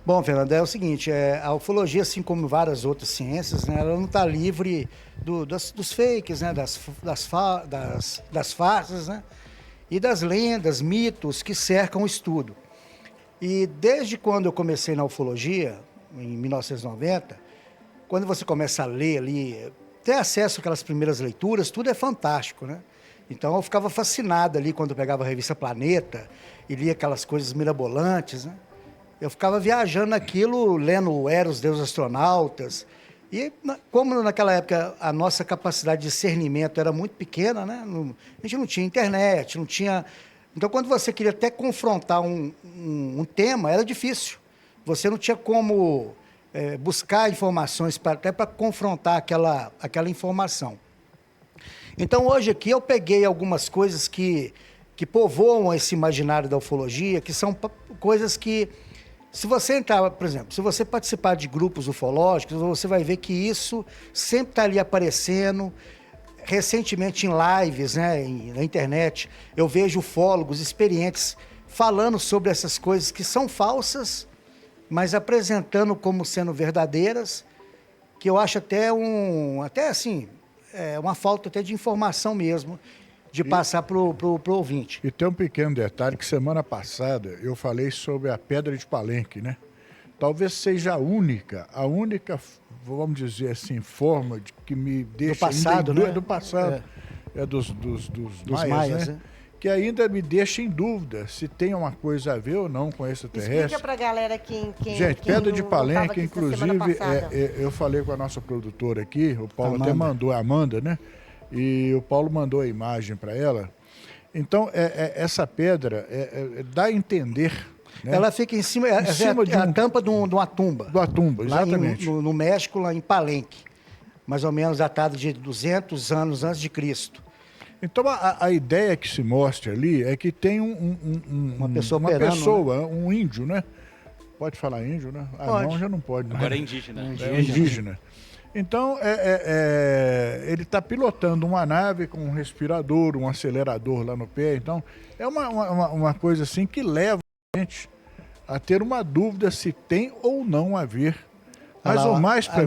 Bom, Fernando, é o seguinte, a ufologia, assim como várias outras ciências, né, ela não está livre dos fakes, né, das farsas, né, e das lendas, mitos que cercam o estudo. E desde quando eu comecei na ufologia, em 1990, quando você começa a ler ali, ter acesso àquelas primeiras leituras, tudo é fantástico, né? Então eu ficava fascinado ali quando eu pegava a revista Planeta e lia aquelas coisas mirabolantes, né? Eu ficava viajando naquilo, lendo Eros, Deus Astronautas. E como naquela época a nossa capacidade de discernimento era muito pequena, né? A gente não tinha internet, não tinha... Então, quando você queria até confrontar um tema, era difícil. Você não tinha como buscar informações até para confrontar aquela informação. Então, hoje aqui eu peguei algumas coisas que povoam esse imaginário da ufologia, que são coisas que, se você entrar, por exemplo, se você participar de grupos ufológicos, você vai ver que isso sempre está ali aparecendo. Recentemente em lives, né, na internet, eu vejo ufólogos experientes falando sobre essas coisas que são falsas, mas apresentando como sendo verdadeiras, que eu acho até assim, uma falta até de informação mesmo, de passar pro ouvinte. E tem um pequeno detalhe que semana passada eu falei sobre a Pedra de Palenque, né? Talvez seja a única, vamos dizer assim, forma de que me deixa... Do passado, né? Do passado, dos maias, né? Que ainda me deixa em dúvida se tem uma coisa a ver ou não com extraterrestre. Explica pra galera Gente, Pedra de Palenque, inclusive, eu falei com a nossa produtora aqui, o Paulo até mandou, a Amanda, né? E o Paulo mandou a imagem para ela. Então, essa pedra dá a entender... Né? Ela fica em cima de a tampa de uma tumba. De uma tumba, exatamente. Lá no México, lá em Palenque. Mais ou menos datado de 200 anos antes de Cristo. Então, a ideia que se mostra ali é que tem uma pessoa, né? Um índio, né? Pode falar índio, né? Pode. Não, já não pode. Né? Agora é indígena. É indígena. Então, ele está pilotando uma nave com um respirador, um acelerador lá no pé. Então, é uma coisa assim que leva a gente a ter uma dúvida se tem ou não a ver. Mas o mais para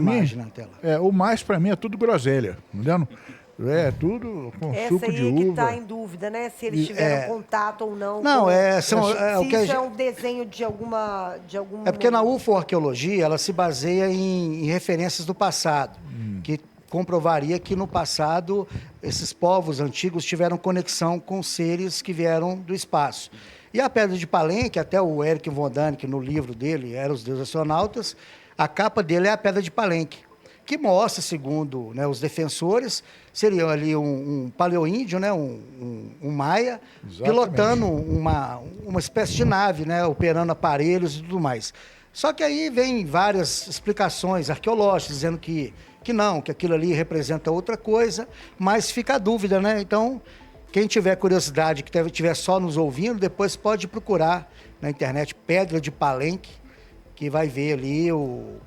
mim, é tudo groselha, entendeu? É tudo com suco de uva. Essa aí que está em dúvida, né? Se eles tiveram contato ou não. Não, se isso é um desenho de alguma... É porque na UFO-arqueologia ela se baseia em referências do passado, que comprovaria que no passado esses povos antigos tiveram conexão com seres que vieram do espaço. E a Pedra de Palenque, até o Eric von Däniken, no livro dele, Eram os Deuses Astronautas, a capa dele é a Pedra de Palenque, que mostra, segundo, né, os defensores, seria ali um paleoíndio, né, um maia, pilotando uma espécie de nave, né, operando aparelhos e tudo mais. Só que aí vem várias explicações arqueológicas, dizendo que não, que aquilo ali representa outra coisa, mas fica a dúvida, né? Então, quem tiver curiosidade, que estiver só nos ouvindo, depois pode procurar na internet Pedra de Palenque, que vai ver ali o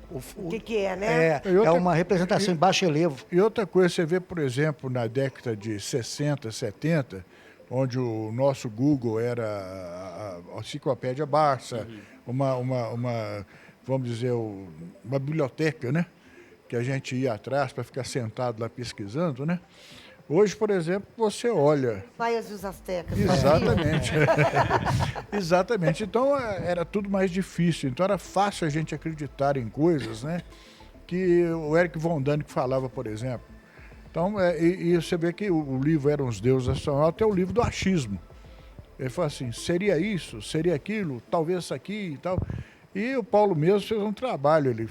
que é, né? É uma representação em baixo relevo. E outra coisa, você vê, por exemplo, na década de 60, 70, onde o nosso Google era a enciclopédia Barça, vamos dizer, uma biblioteca, né? Que a gente ia atrás para ficar sentado lá pesquisando, né? Hoje, por exemplo, você olha... Maias e os astecas. Exatamente. Exatamente. Então, era tudo mais difícil. Então, era fácil a gente acreditar em coisas, né? Que o Eric von Däniken falava, por exemplo. Então, e você vê que o livro Eram os Deuses Astronautas é o livro do achismo. Ele fala assim, seria isso, seria aquilo, talvez isso aqui e tal... E o Paulo mesmo fez um trabalho, ele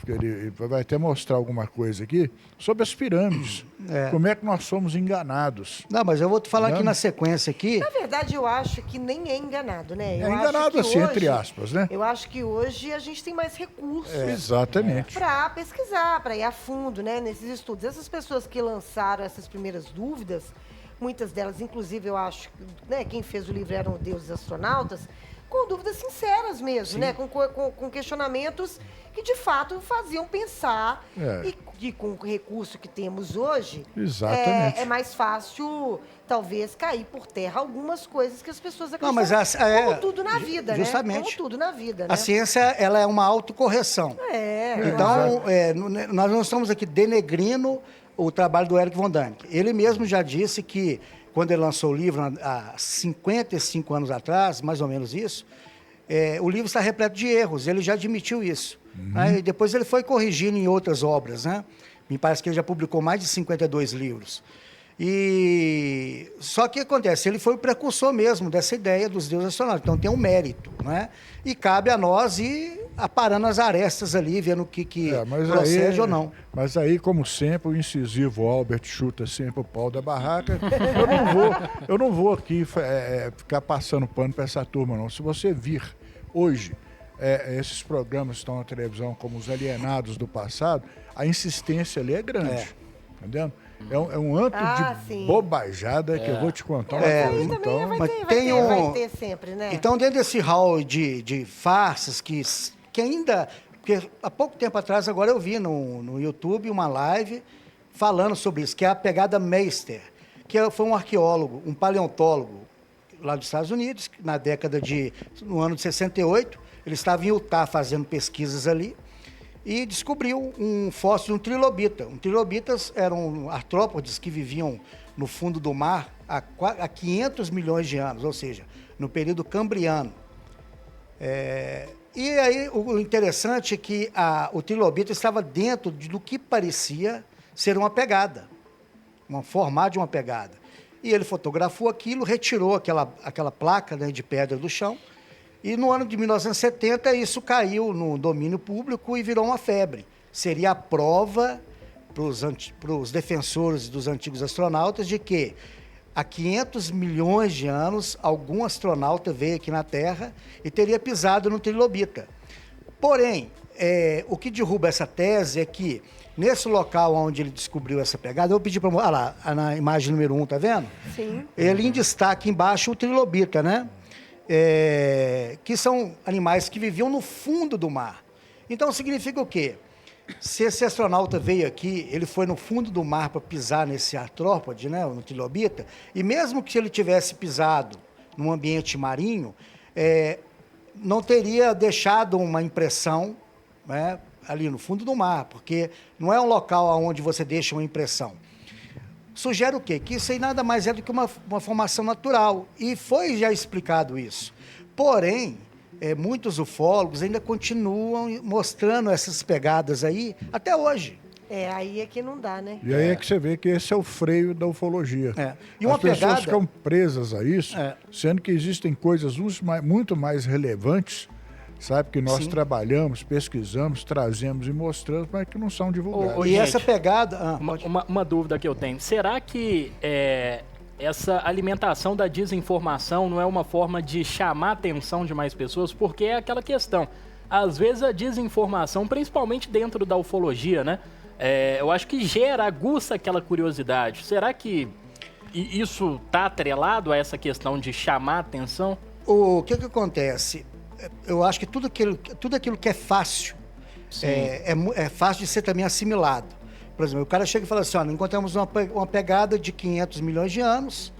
vai até mostrar alguma coisa aqui, sobre as pirâmides. Como é que nós somos enganados. Não, mas eu vou te falar aqui na sequência aqui... Na verdade, eu acho que nem é enganado, né? É enganado assim, entre aspas, né? Eu acho que hoje a gente tem mais recursos. Exatamente. Para pesquisar, para ir a fundo, né, nesses estudos. Essas pessoas que lançaram essas primeiras dúvidas, muitas delas, inclusive, eu acho, né, quem fez o livro Eram os Deuses Astronautas, com dúvidas sinceras mesmo, né? Com questionamentos que, de fato, faziam pensar. E com o recurso que temos hoje, Exatamente. é mais fácil, talvez, cair por terra algumas coisas que as pessoas acreditam. Não, mas como tudo na vida, justamente. né? Como tudo na vida, né? A ciência, ela é uma autocorreção. Então, nós não estamos aqui denegrindo o trabalho do Eric von Däniken. Ele mesmo já disse que, quando ele lançou o livro, há 55 anos atrás, mais ou menos isso, o livro está repleto de erros, ele já admitiu isso. Né? E depois ele foi corrigindo em outras obras, né? Me parece que ele já publicou mais de 52 livros. E só que acontece, ele foi o precursor mesmo dessa ideia dos deuses astronautas, então tem um mérito, né? E cabe a nós ir aparando as arestas ali, vendo o que procede ou não. Mas aí, como sempre, o incisivo Albert chuta sempre o pau da barraca. Eu não vou aqui ficar passando pano para essa turma, não. Se você vir hoje esses programas que estão na televisão como os alienados do passado, a insistência ali é grande, entendeu? É um antro de bobajada que eu vou te contar uma coisa. Então, vai ter sempre, né? Então, dentro desse hall de farsas que ainda... Porque há pouco tempo atrás, agora eu vi no YouTube uma live falando sobre isso, que é a pegada Meister, que foi um arqueólogo, um paleontólogo lá dos Estados Unidos, no ano de 68, ele estava em Utah fazendo pesquisas ali, e descobriu um fóssil de um trilobita. Trilobitas eram artrópodes que viviam no fundo do mar há 500 milhões de anos, ou seja, no período cambriano. E aí o interessante é que o trilobita estava dentro do que parecia ser uma pegada, um formato de uma pegada. E ele fotografou aquilo, retirou aquela placa, né, de pedra do chão, e no ano de 1970 isso caiu no domínio público e virou uma febre. Seria a prova para os defensores dos antigos astronautas de que há 500 milhões de anos algum astronauta veio aqui na Terra e teria pisado no trilobita. Porém, o que derruba essa tese é que nesse local onde ele descobriu essa pegada, eu vou pedir para... Olha lá, na imagem número 1, tá vendo? Sim. Ele em destaque embaixo o trilobita, né? Que são animais que viviam no fundo do mar. Então, significa o quê? Se esse astronauta veio aqui, ele foi no fundo do mar para pisar nesse artrópode, né, no trilobita, e mesmo que ele tivesse pisado num ambiente marinho, não teria deixado uma impressão, né, ali no fundo do mar, porque não é um local onde você deixa uma impressão. Sugere o quê? Que isso aí nada mais é do que uma formação natural. E foi já explicado isso. Porém, muitos ufólogos ainda continuam mostrando essas pegadas aí até hoje. Aí é que não dá, né? E aí é que você vê que esse é o freio da ufologia. E uma As pessoas pegada... ficam presas a isso, sendo que existem coisas muito mais relevantes, sabe, que nós trabalhamos, pesquisamos, trazemos e mostramos, mas que não são divulgadas. E essa pegada... Uma dúvida que eu tenho. Será que essa alimentação da desinformação não é uma forma de chamar a atenção de mais pessoas? Porque é aquela questão. Às vezes a desinformação, principalmente dentro da ufologia, né? Eu acho que aguça aquela curiosidade. Será que isso está atrelado a essa questão de chamar a atenção? O que acontece? Eu acho que tudo aquilo que é fácil, é fácil de ser também assimilado. Por exemplo, o cara chega e fala assim, encontramos uma pegada de 500 milhões de anos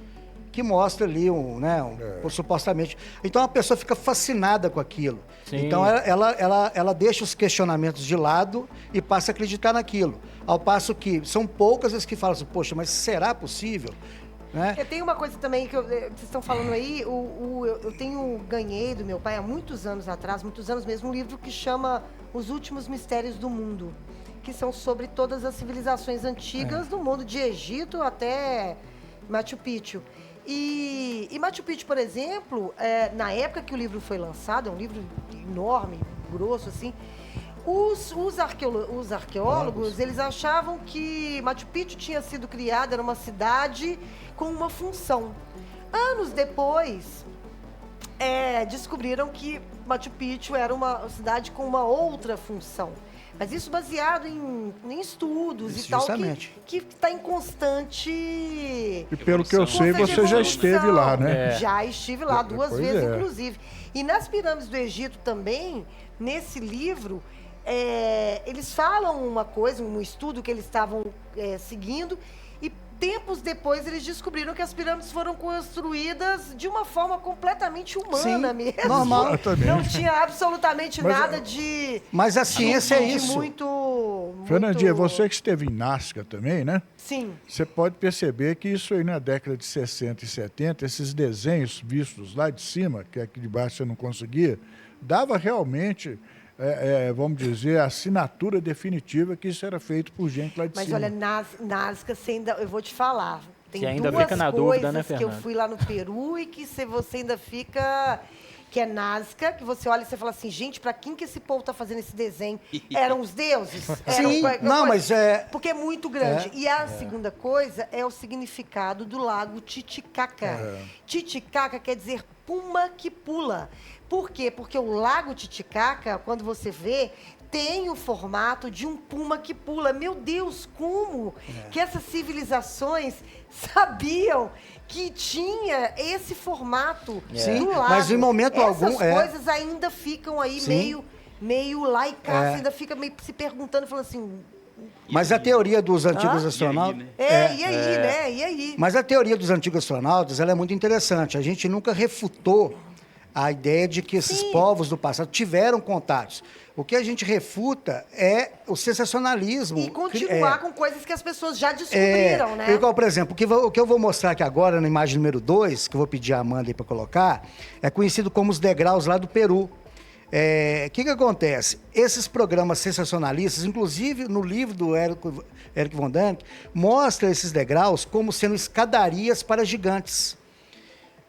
que mostra ali, supostamente... Então a pessoa fica fascinada com aquilo. Sim. Então ela deixa os questionamentos de lado e passa a acreditar naquilo. Ao passo que são poucas as que falam assim, poxa, mas será possível? Né? Tem uma coisa também que vocês estão falando aí, eu ganhei do meu pai há muitos anos atrás, muitos anos mesmo, um livro que chama Os Últimos Mistérios do Mundo, que são sobre todas as civilizações antigas do mundo, de Egito até Machu Picchu. E Machu Picchu, por exemplo, na época que o livro foi lançado, é um livro enorme, grosso, assim, os arqueólogos, eles achavam que Machu Picchu tinha sido criada, era uma cidade com uma função. Anos depois, descobriram que Machu Picchu era uma cidade com uma outra função. Mas isso baseado em estudos Isso, e tal, justamente. que está em constante... E pelo que eu sei, constante você já evolução. esteve lá, né? Já estive lá 2 Pois vezes, é. inclusive. E nas pirâmides do Egito também, nesse livro, eles falam uma coisa, um estudo que eles estavam seguindo, e tempos depois eles descobriram que as pirâmides foram construídas de uma forma completamente humana Sim, mesmo. normal. Exatamente. Não tinha absolutamente Mas, nada de... Mas a ciência é de isso. muito... Fernandinha, você que esteve em Nazca também, né? Sim. Você pode perceber que isso aí na década de 60 e 70, esses desenhos vistos lá de cima, que aqui de baixo você não conseguia, dava realmente, vamos dizer, a assinatura definitiva que isso era feito por gente lá de Mas cima. olha, Nazca, eu vou te falar. Tem Que ainda duas fica na coisas dúvida, né, que eu Fernanda? fui lá no Peru e que você ainda fica... Que é Nazca, que você olha e você fala assim, gente, pra quem que esse povo tá fazendo esse desenho? Eram os deuses? Sim, não, mas Porque é muito grande. E a segunda coisa é o significado do lago Titicaca. Titicaca quer dizer puma que pula. Por quê? Porque o lago Titicaca, quando você vê, tem o formato de um puma que pula. Meu Deus, como que essas civilizações sabiam que tinha esse formato Sim, do lago? mas em momento Essas algum, coisas ainda ficam aí Sim. meio laicaço, ainda fica meio se perguntando, falando assim... Mas a teoria dos antigos astronautas... E aí, né? E aí? Mas a teoria dos antigos astronautas ela é muito interessante. A gente nunca refutou a ideia de que esses povos do passado tiveram contatos. O que a gente refuta é o sensacionalismo. E continuar com coisas que as pessoas já descobriram, né? Igual, por exemplo, o que eu vou mostrar aqui agora, na imagem número 2, que eu vou pedir a Amanda aí para colocar, é conhecido como os degraus lá do Peru. O que acontece? Esses programas sensacionalistas, inclusive no livro do Eric Von Däniken, mostra esses degraus como sendo escadarias para gigantes.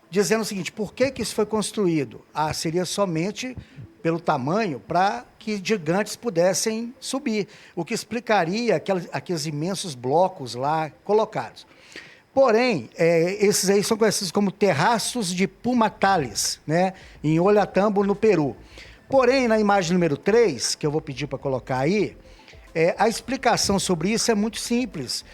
Dizendo o seguinte, por que isso foi construído? Seria somente pelo tamanho para que gigantes pudessem subir, o que explicaria aqueles imensos blocos lá colocados. Porém, esses aí são conhecidos como terraços de Pumatales, né, em Ollantaytambo, no Peru. Porém, na imagem número 3, que eu vou pedir para colocar aí, a explicação sobre isso é muito simples.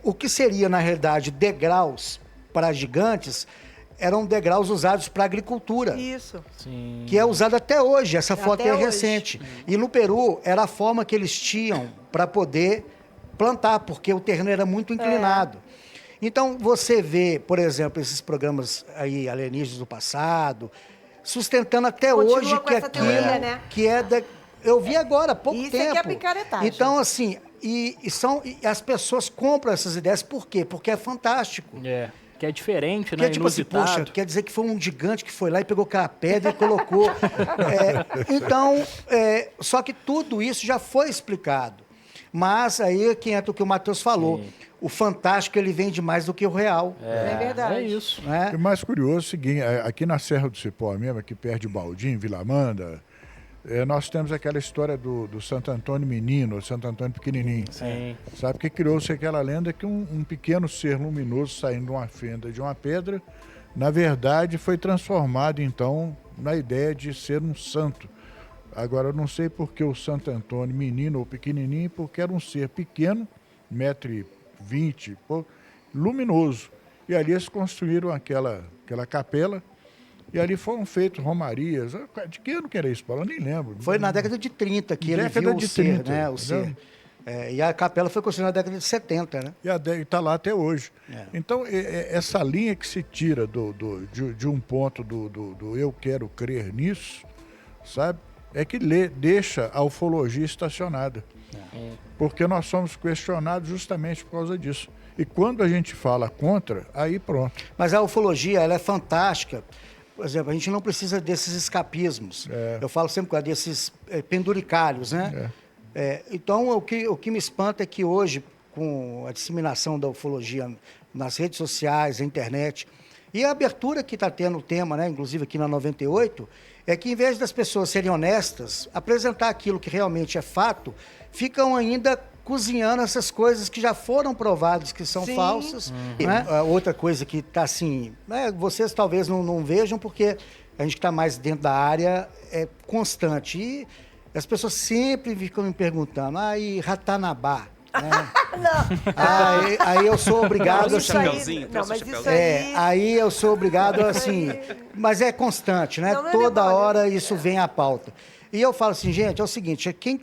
O que seria, na realidade, degraus para gigantes eram degraus usados para agricultura. Isso. Sim. Que é usado até hoje. Essa foto Até é hoje. recente. E no Peru, era a forma que eles tinham para poder plantar, porque o terreno era muito inclinado. Então, você vê, por exemplo, esses programas aí alienígenas do passado, sustentando até Continua hoje com que essa aquilo teoria, né? que é da... Eu vi agora, há pouco Isso tempo. é que é picaretagem. Então, assim, e as pessoas compram essas ideias, por quê? Porque é fantástico. Que é diferente, Que né? é tipo assim, Inusitado. poxa, quer dizer que foi um gigante que foi lá e pegou aquela pedra e colocou. Só que tudo isso já foi explicado. Mas aí que entra o que o Matheus falou. Sim. O fantástico, ele vende mais do que o real. É verdade. É isso. Né? O mais curioso é o seguinte, aqui na Serra do Cipó mesmo, aqui perto de Baldim, Vila Amanda, nós temos aquela história do Santo Antônio Menino, Santo Antônio Pequenininho. Sim. Sabe que criou-se aquela lenda que um pequeno ser luminoso saindo de uma fenda de uma pedra, na verdade foi transformado então na ideia de ser um santo. Agora eu não sei por que o Santo Antônio Menino ou Pequenininho, porque era um ser pequeno, 1,20 m, luminoso. E ali eles construíram aquela capela. E ali foram feitas romarias. De que ano que era isso, Paulo? Eu nem lembro. Foi na década de 30 que ele Década viu de o ser, 30, né? O entendeu? ser. E a capela foi construída na década de 70, né? E está lá até hoje. Então, essa linha que se tira de um ponto do eu quero crer nisso, sabe? É que deixa a ufologia estacionada. Porque nós somos questionados justamente por causa disso. E quando a gente fala contra, aí pronto. Mas a ufologia, ela é fantástica. Por exemplo, a gente não precisa desses escapismos. Eu falo sempre desses penduricalhos, né? Então, o que me espanta é que hoje, com a disseminação da ufologia nas redes sociais, na internet, e a abertura que está tendo o tema, né, inclusive aqui na 98, é que, em vez das pessoas serem honestas, apresentar aquilo que realmente é fato, ficam ainda cozinhando essas coisas que já foram provadas que são falsas. Né? Outra coisa que está assim, vocês talvez não vejam porque a gente que está mais dentro da área, é constante. E as pessoas sempre ficam me perguntando, e Ratanabá? Né? Aí eu sou obrigado assim. Aí eu sou obrigado assim, mas é constante, né? Toda hora isso vem à pauta. E eu falo assim, gente, é o seguinte, quem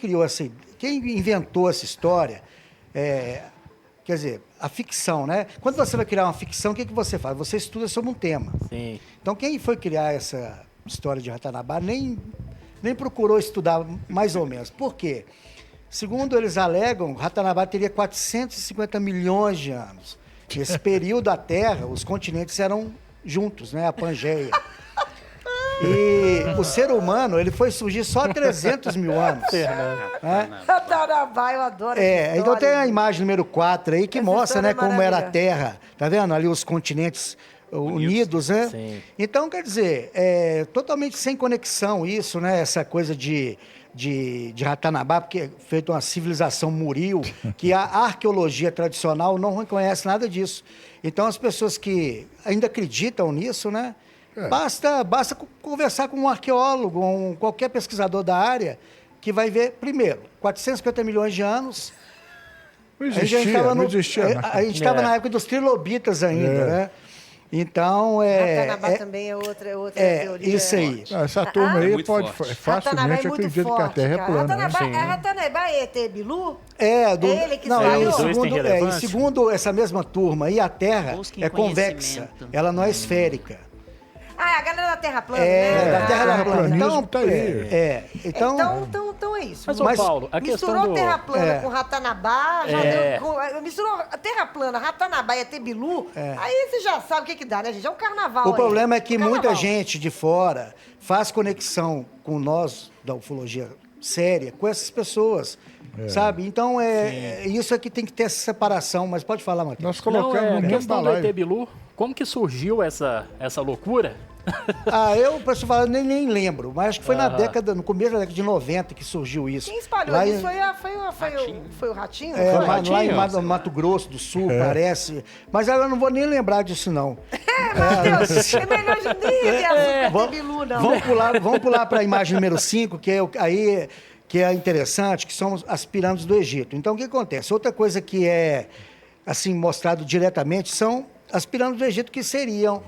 inventou essa história, quer dizer, a ficção, né? Quando você vai criar uma ficção, o que você faz? Você estuda sobre um tema. Sim. Então quem foi criar essa história de Ratanabá nem procurou estudar mais ou menos. Por quê? Segundo eles alegam, Ratanabá teria 450 milhões de anos. Nesse período, a Terra, os continentes eram juntos, né? A Pangeia. E o ser humano, ele foi surgir só há 300 mil anos. Ratanabá, eu adoro essa então tem a história. imagem número 4 aí, que Essa mostra, história né, é como era a maravilhosa. Terra. Tá vendo? Ali os continentes unidos, né? Sim. Então, quer dizer, é totalmente sem conexão isso, né? Essa coisa de Ratanabá, porque é feita uma civilização muril, que a arqueologia tradicional não reconhece nada disso. Então, as pessoas que ainda acreditam nisso, né? Basta conversar com um arqueólogo, qualquer pesquisador da área, que vai ver, primeiro, 450 milhões de anos. Não existia. A gente estava na época dos trilobitas ainda, né? Então, Ratanabá também é outra teoria. isso aí. Essa turma aí muito pode forte. facilmente acreditar que a Terra é plana. Né? Ratanabá é ET Bilu? Ele que não, saiu? Os dois têm relevância? segundo essa mesma turma, a Terra Busquem é convexa, conhecimento. ela não é esférica. A galera da Terra plana, né? Da Terra plana. terraplanismo Então, tá aí. Então é isso. Mas, ô Paulo, a questão Misturou do... Terra plana com Ratanabá, misturou Terra plana, Ratanabá e ET Bilu, aí você já sabe o que dá, né, gente? É um carnaval o problema é que muita Carnaval. gente de fora faz conexão com nós da ufologia séria, com essas pessoas, sabe? Então, isso aqui tem que ter essa separação, mas pode falar, Matheus. Nós colocamos no a mesmo questão do balaio. ET Bilu, como que surgiu essa loucura? Eu, pra te falar, nem lembro, mas acho que foi no começo da década de 90 que surgiu isso. Quem espalhou Lá isso Ratinho. foi o Ratinho? É, Foi? lá em Mato Grosso do Sul, parece. Mas eu não vou nem lembrar disso, não. Matheus, é melhor a gente nem ter assunto ET Bilu, não. Vamos pular para a imagem número 5, que é interessante, que são as pirâmides do Egito. Então, o que acontece? Outra coisa que é assim mostrado diretamente são as pirâmides do Egito, que seriam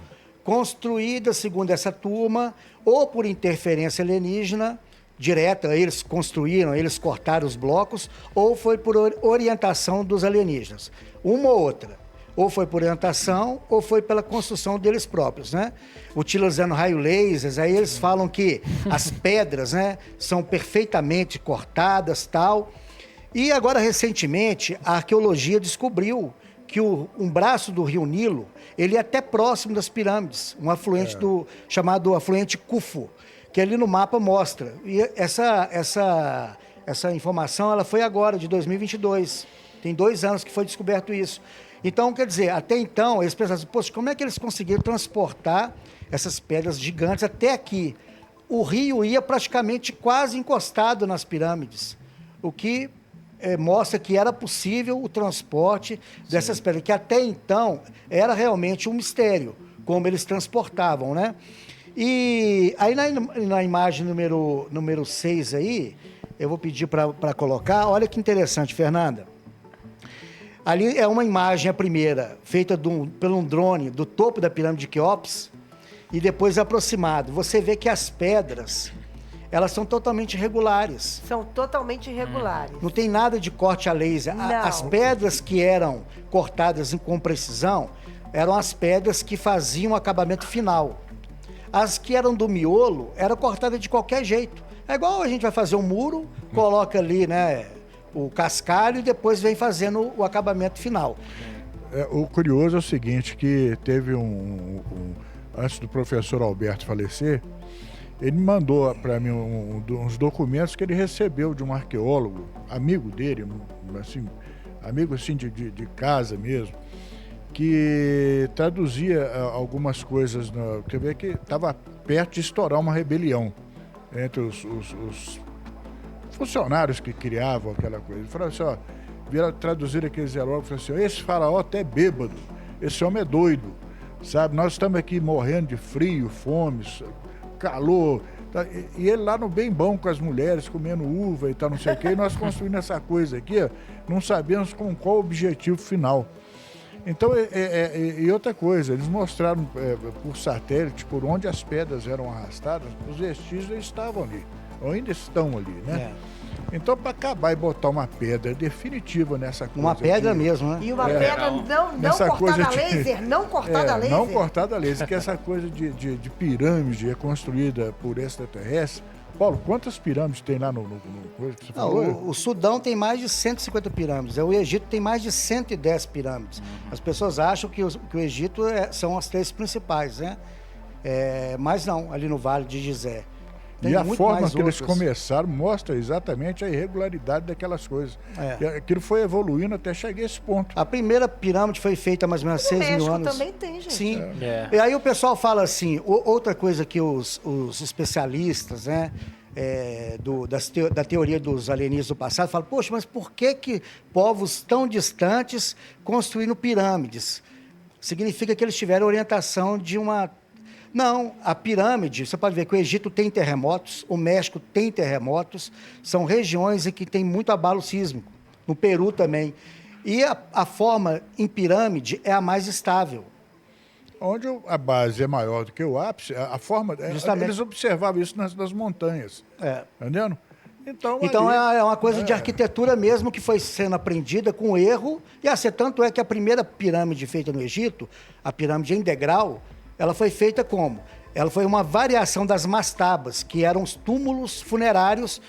construídas, segundo essa turma, ou por interferência alienígena direta, eles construíram, eles cortaram os blocos, ou foi por orientação dos alienígenas. Uma ou outra. Ou foi por orientação, ou foi pela construção deles próprios, né? Utilizando raio lasers, aí eles falam que as pedras, né, são perfeitamente cortadas, tal. E agora, recentemente, a arqueologia descobriu que um braço do rio Nilo, ele é até próximo das pirâmides, um afluente chamado afluente Khufu, que ali no mapa mostra. E essa informação ela foi agora, de 2022. Tem 2 anos que foi descoberto isso. Então, quer dizer, até então, eles pensavam assim, poxa, como é que eles conseguiram transportar essas pedras gigantes até aqui? O rio ia praticamente quase encostado nas pirâmides, o que mostra que era possível o transporte dessas pedras, que até então era realmente um mistério, como eles transportavam, né? E aí na imagem número 6 aí, eu vou pedir para colocar, olha que interessante, Fernanda. Ali é uma imagem, a primeira, feita por um drone do topo da pirâmide de Quéops e depois aproximado. Você vê que as pedras, elas são totalmente irregulares. São totalmente irregulares. Não tem nada de corte a laser. Não. As pedras que eram cortadas com precisão eram as pedras que faziam o acabamento final. As que eram do miolo eram cortadas de qualquer jeito. É igual a gente vai fazer um muro, coloca ali, né, o cascalho e depois vem fazendo o acabamento final. O curioso é o seguinte, que teve antes do professor Alberto falecer, ele mandou para mim uns documentos que ele recebeu de um arqueólogo, amigo dele, assim, amigo assim de casa mesmo, que traduzia algumas coisas, quer ver que estava perto de estourar uma rebelião entre os funcionários que criavam aquela coisa. Ele falou assim, vieram traduzir aqueles hieróglifos, falou assim, esse faraó até é bêbado, esse homem é doido, sabe? Nós estamos aqui morrendo de frio, fome, calor. Tá? E ele lá no bem bom com as mulheres, comendo uva e tal, não sei o quê. E nós construindo essa coisa aqui, ó, não sabemos com qual objetivo final. Então, e outra coisa, eles mostraram por satélite por onde as pedras eram arrastadas, os vestígios estavam ali, ou ainda estão ali, né? Então, para acabar e botar uma pedra definitiva nessa coisa... Uma pedra aqui, mesmo, né? E uma pedra não cortada a laser, não cortada a laser. Não cortada a laser, que essa coisa de pirâmide é construída por extraterrestres. Paulo, quantas pirâmides tem lá no coisa que você falou? O Sudão tem mais de 150 pirâmides, o Egito tem mais de 110 pirâmides. As pessoas acham que o Egito são as 3 principais, né? Mas não, ali no Vale de Gizé. E a forma que eles começaram mostra exatamente a irregularidade daquelas coisas. Aquilo foi evoluindo até chegar a esse ponto. A primeira pirâmide foi feita há mais ou menos 6 mil anos. também tem, gente. Sim. E aí o pessoal fala assim, outra coisa que os especialistas, né, da teoria dos alienígenas do passado, falam, poxa, mas por que povos tão distantes construíram pirâmides? Significa que eles tiveram orientação de uma... Não, a pirâmide, você pode ver que o Egito tem terremotos, o México tem terremotos, são regiões em que tem muito abalo sísmico, no Peru também. E a forma em pirâmide é a mais estável. Onde a base é maior do que o ápice, a forma... Justamente. Eles observavam isso nas montanhas, entendendo? Então é uma coisa de arquitetura mesmo que foi sendo aprendida com erro, e tanto é que a primeira pirâmide feita no Egito, a pirâmide em degrau, ela foi feita como? Ela foi uma variação das mastabas, que eram os túmulos funerários,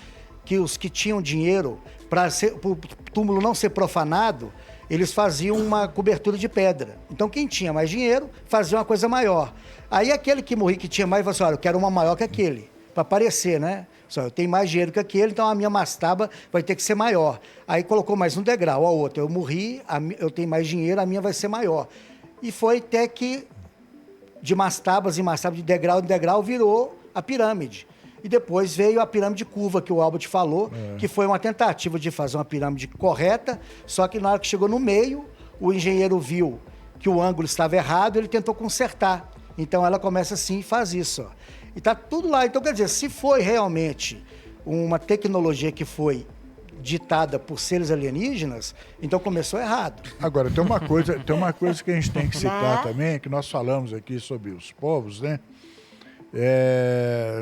que os que tinham dinheiro, para o túmulo não ser profanado, eles faziam uma cobertura de pedra. Então, quem tinha mais dinheiro, fazia uma coisa maior. Aí, aquele que morria, que tinha mais, falou assim, olha, eu quero uma maior que aquele, para parecer, né? Só, eu tenho mais dinheiro que aquele, então a minha mastaba vai ter que ser maior. Aí, colocou mais um degrau, a outra, eu morri, eu tenho mais dinheiro, a minha vai ser maior. E foi até que de mastabas em mastabas, de degrau em degrau, virou a pirâmide. E depois veio a pirâmide curva, que o Albert falou, que foi uma tentativa de fazer uma pirâmide correta, só que na hora que chegou no meio, o engenheiro viu que o ângulo estava errado, ele tentou consertar. Então ela começa assim e faz isso. Ó. E está tudo lá. Então, quer dizer, se foi realmente uma tecnologia que foi ditada por seres alienígenas, então começou errado. Agora, tem uma coisa que a gente tem que citar também, que nós falamos aqui sobre os povos, né?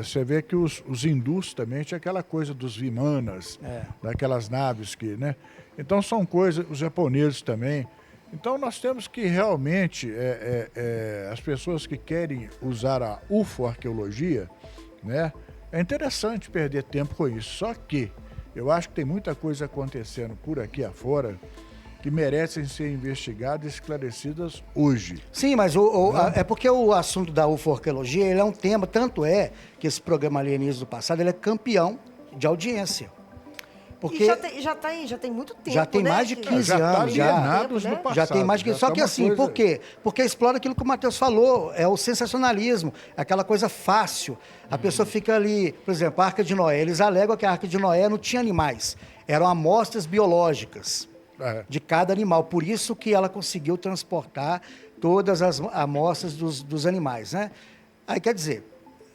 Você vê que os hindus também tinha aquela coisa dos vimanas, daquelas naves que, né? Então são coisas, os japoneses também. Então nós temos que realmente, as pessoas que querem usar a UFO-arqueologia, né? É interessante perder tempo com isso, só que eu acho que tem muita coisa acontecendo por aqui afora que merecem ser investigadas e esclarecidas hoje. Sim, mas é porque o assunto da UFO-arqueologia ele é um tema, tanto é que esse programa Alienígenas do Passado ele é campeão de audiência. Porque já tem muito tempo, já tem mais de 15 anos. Já tem mais de 15 Só que assim, por quê? Porque explora aquilo que o Matheus falou, é o sensacionalismo, aquela coisa fácil. A pessoa fica ali, por exemplo, a Arca de Noé. Eles alegam que a Arca de Noé não tinha animais, eram amostras biológicas de cada animal. Por isso que ela conseguiu transportar todas as amostras dos animais, né? Aí, quer dizer,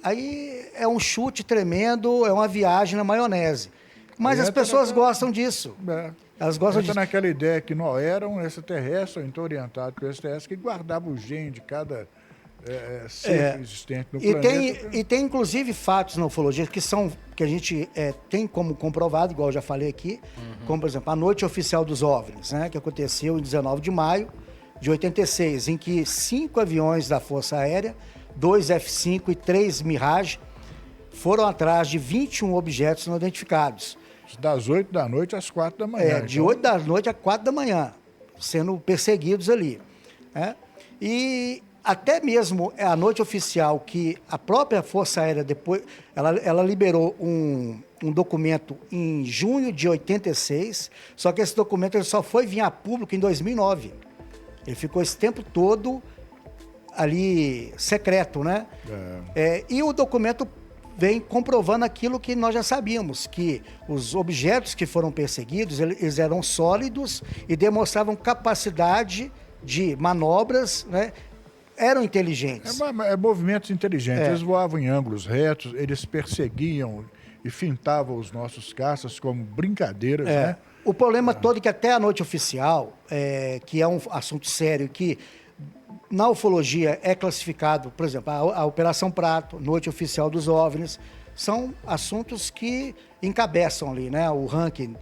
aí é um chute tremendo, é uma viagem na maionese. Mas as pessoas gostam disso. Elas gostam disso. Naquela ideia que Noé era um extraterrestre, ou então orientado por extraterrestre, que guardava o gene de cada ser existente no planeta. E tem, inclusive, fatos na ufologia que a gente tem como comprovado, igual eu já falei aqui, como, por exemplo, a Noite Oficial dos OVNIs, né, que aconteceu em 19 de maio de 86, em que 5 aviões da Força Aérea, 2 F-5 e 3 Mirage, foram atrás de 21 objetos não identificados. Das 8 da noite às 4 da manhã. De 8 da noite às 4 da manhã, sendo perseguidos ali. E até mesmo a noite oficial que a própria Força Aérea depois, ela liberou um documento em junho de 86, só que esse documento ele só foi vir a público em 2009. Ele ficou esse tempo todo ali secreto, né? E o documento vem comprovando aquilo que nós já sabíamos, que os objetos que foram perseguidos, eles eram sólidos e demonstravam capacidade de manobras, né, eram inteligentes. Movimentos inteligentes. Eles voavam em ângulos retos, eles perseguiam e fintavam os nossos caças como brincadeiras, né? O problema todo é que até a noite oficial, que é um assunto sério, que na ufologia é classificado, por exemplo, a Operação Prato, Noite Oficial dos OVNIs, são assuntos que encabeçam ali, né, o ranking.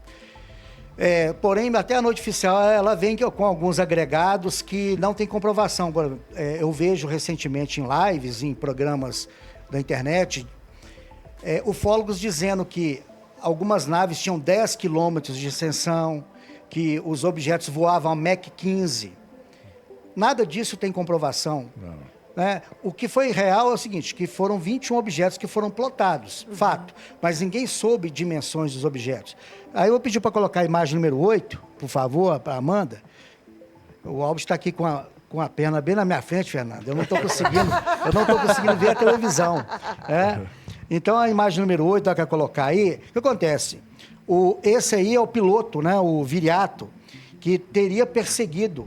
Porém, até a noite oficial, ela vem com alguns agregados que não tem comprovação. Eu vejo recentemente em lives, em programas da internet, ufólogos dizendo que algumas naves tinham 10 quilômetros de extensão, que os objetos voavam a Mach 15. Nada disso tem comprovação. Né? O que foi real é o seguinte, que foram 21 objetos que foram plotados, fato. Mas ninguém soube dimensões dos objetos. Aí eu vou pedir para colocar a imagem número 8, por favor, para a Amanda. O Alves está aqui com a perna bem na minha frente, Fernando. Eu não estou conseguindo ver a televisão. Então, a imagem número 8, ela quer colocar aí. O que acontece? Esse aí é o piloto, né, o Viriato, que teria perseguido,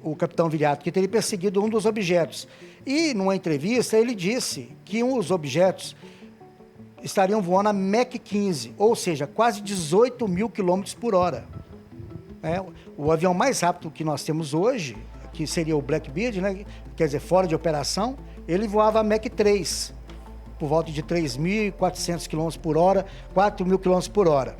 o capitão Viriato, que teria perseguido um dos objetos. E, numa entrevista, ele disse que os objetos estariam voando a Mach 15, ou seja, quase 18 mil quilômetros por hora. O avião mais rápido que nós temos hoje, que seria o Blackbird, né, quer dizer, fora de operação, ele voava a Mach 3, por volta de 3.400 km por hora, 4.000 km por hora.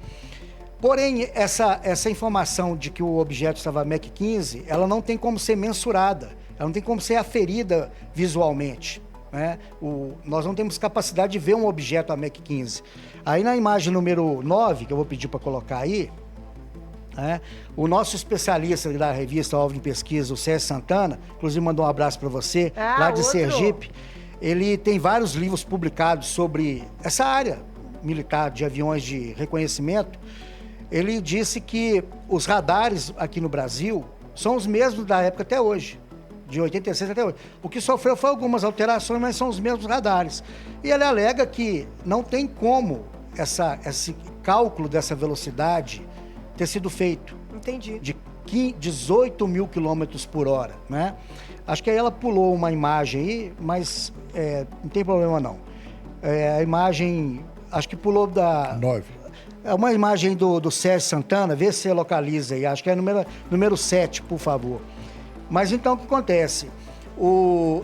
Porém, essa informação de que o objeto estava a Mach 15, ela não tem como ser mensurada, ela não tem como ser aferida visualmente. Né? Nós não temos capacidade de ver um objeto a Mach 15. Aí na imagem número 9, que eu vou pedir para colocar aí, o nosso especialista da revista OVNI Pesquisa, o Sérgio Santana, inclusive mandou um abraço para você, lá de Sergipe. Ele tem vários livros publicados sobre essa área militar de aviões de reconhecimento. Ele disse que os radares aqui no Brasil são os mesmos da época até hoje, de 86 até hoje. O que sofreu foi algumas alterações, mas são os mesmos radares. E ele alega que não tem como esse cálculo dessa velocidade ter sido feito. Entendi. De 18 mil quilômetros por hora, né? Acho que aí ela pulou uma imagem aí, mas não tem problema não. A imagem, acho que pulou da... 9. É uma imagem do Sérgio Santana, vê se você localiza aí, acho que é número 7, por favor. Mas então o que acontece?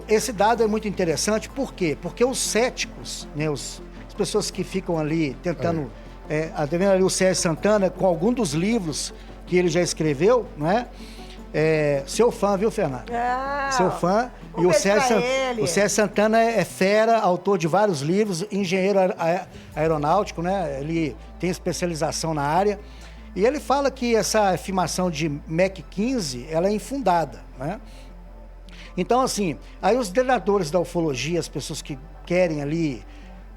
Esse dado é muito interessante, por quê? Porque os céticos, né, as pessoas que ficam ali tentando... tá vendo ali o Sérgio Santana com algum dos livros que ele já escreveu, né? Seu fã, viu, Fernando? Seu fã. E o Sérgio Santana é fera, autor de vários livros, engenheiro aeronáutico, né? Ele tem especialização na área. E ele fala que essa afirmação de Mach 15, ela é infundada, né? Então, assim, aí os detratores da ufologia, as pessoas que querem ali,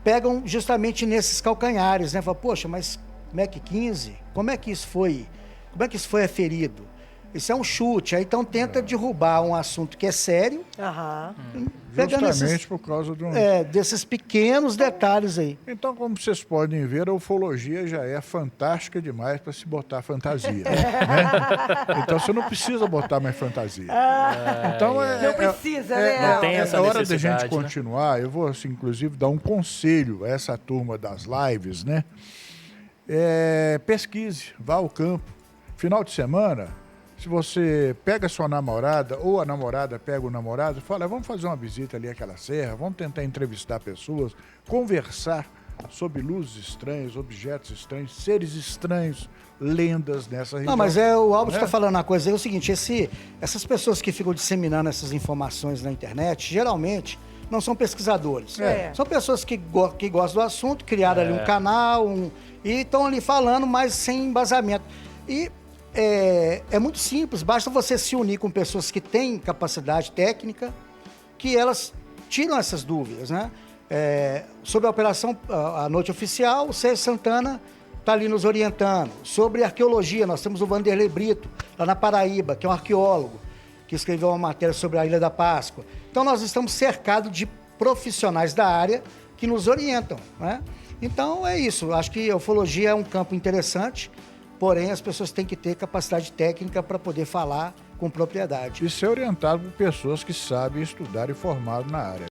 pegam justamente nesses calcanhares, né? Falam, poxa, mas Mach 15, como é que isso foi aferido? Isso é um chute, aí então tenta derrubar um assunto que é sério, justamente por causa desses pequenos detalhes aí. Então, como vocês podem ver, a ufologia já é fantástica demais para se botar fantasia. Né? Então, você não precisa botar mais fantasia. Então, não precisa, né? Não tem essa é hora da necessidade, gente continuar. Né? Eu vou, assim, inclusive, dar um conselho a essa turma das lives, né? Pesquise, vá ao campo. Final de semana, se você pega a sua namorada ou a namorada pega o namorado, fala, vamos fazer uma visita ali àquela serra, vamos tentar entrevistar pessoas, conversar sobre luzes estranhas, objetos estranhos, seres estranhos, lendas nessa região. Não, mas o Alves está falando uma coisa, é o seguinte, essas pessoas que ficam disseminando essas informações na internet, geralmente não são pesquisadores. São pessoas que gostam do assunto, criaram ali um canal, e estão ali falando, mas sem embasamento. E é muito simples, basta você se unir com pessoas que têm capacidade técnica, que elas tiram essas dúvidas, né? Sobre a operação, a noite oficial, o Sérgio Santana está ali nos orientando. Sobre arqueologia, nós temos o Vanderlei Brito, lá na Paraíba, que é um arqueólogo, que escreveu uma matéria sobre a Ilha da Páscoa. Então, nós estamos cercados de profissionais da área que nos orientam, né? Então, é isso. Acho que a ufologia é um campo interessante, porém as pessoas têm que ter capacidade técnica para poder falar com propriedade. E ser orientado por pessoas que sabem estudar e formado na área.